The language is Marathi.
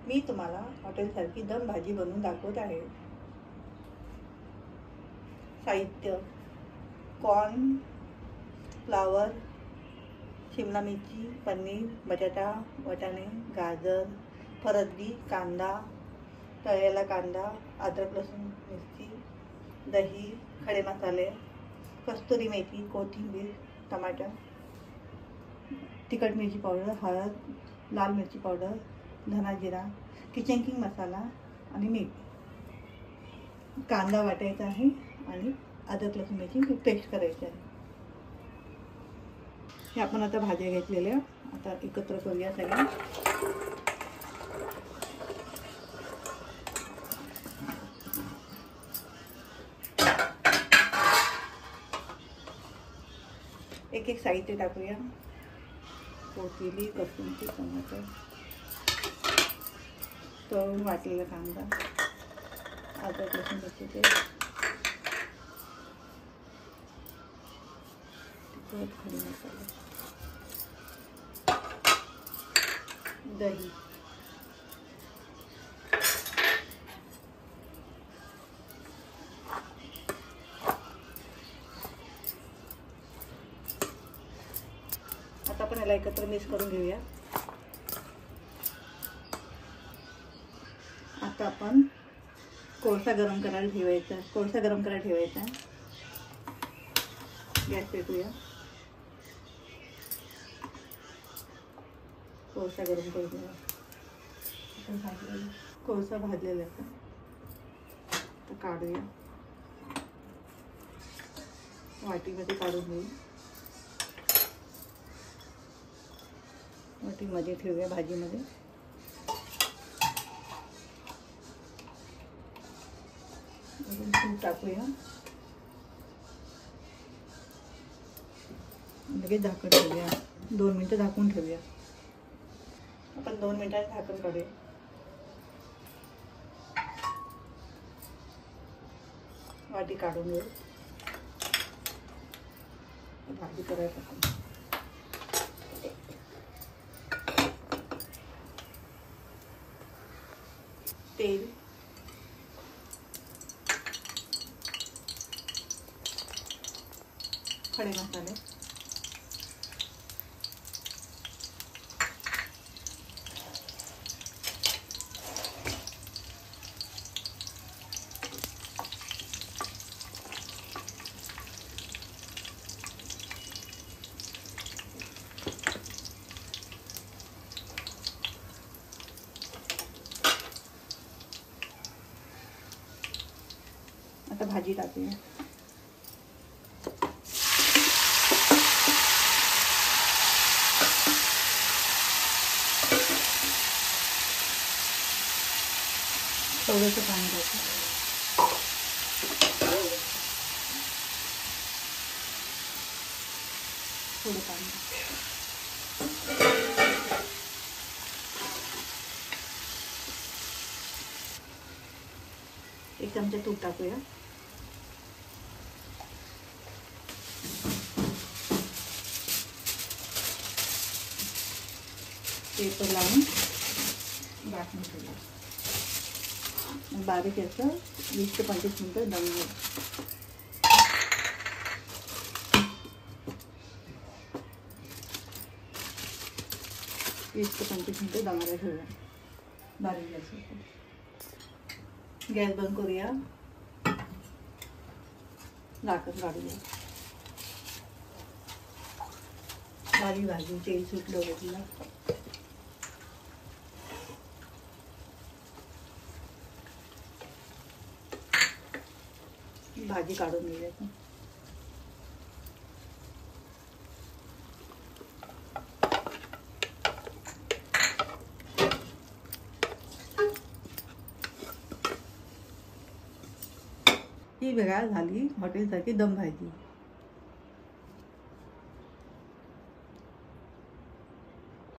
मी तुम्हाला हॉटेलसारखी दम भाजी बनवून दाखवत आहे। साहित्य: कॉर्न फ्लावर, शिमला मिरची, पनीर, बटाटा, वाटाणे, गाजर, फरसबी, कांदा, तळलेला कांदा, अद्रक लसूण मिरची, दही, खडे मसाले, कस्तुरी मेथी, कोथिंबीर, टमाटर, तिखट मिरची पावडर, हळद, लाल मिरची पावडर, धना जिरा, किचन किंग मसाला आणि मीठ। कांदा वाटायचा आहे आणि अद्रक लसूण मिरची पेस्ट करायची आहे। हे आपण आता भाज्या घेतलेल्या आता एकत्र करूया सगळ्या। एक एक साहित्य टाकूया। कोथिंबीर, कोथिंबीर, टमाटर, तळून वाटलेला कांदा, अद्रक लसूण मिरची पेस्ट, तिखट खडे मसाले, दही, आता आपण याला एकत्र मिक्स करून घेऊया। आता आपण कोळसा गरम करायला ठेवायचा। गॅस पेटूया। कोळसा गरम करूया। कोळसा भाजलेला आहे आता काढूया। वाटीमध्ये काढून घेऊ। वाटीमध्ये ठेवूया भाजीमध्ये। तूप टाकूया। लगेच झाकण ठेवूया। 2 मिनिटं झाकून ठेवूया। आपण 2 मिनिटात झाकण काढूया। वाटी काढून घेऊ। भाजी करायला टाकू। तेल, खडे मसाले, आता भाजी टाकूया। थोडंसं पाणी टाकू। थोडं पाणी, एक चमचा तूप टाकूया। पेपर लावून गाठून ठेवूया। बारीक याचं 20 ते 25 मिनिटं दम घेऊ। 20 ते 25 मिनिटं दमाला ठेवूया बारीक गॅसवर। गॅस बंद करूया। झाकण काढूया। भाजी भाजी तेल सुटलं होतं। भाजी काढून घेऊया। ही बघा झाली हॉटेलसारखी दम भाजी।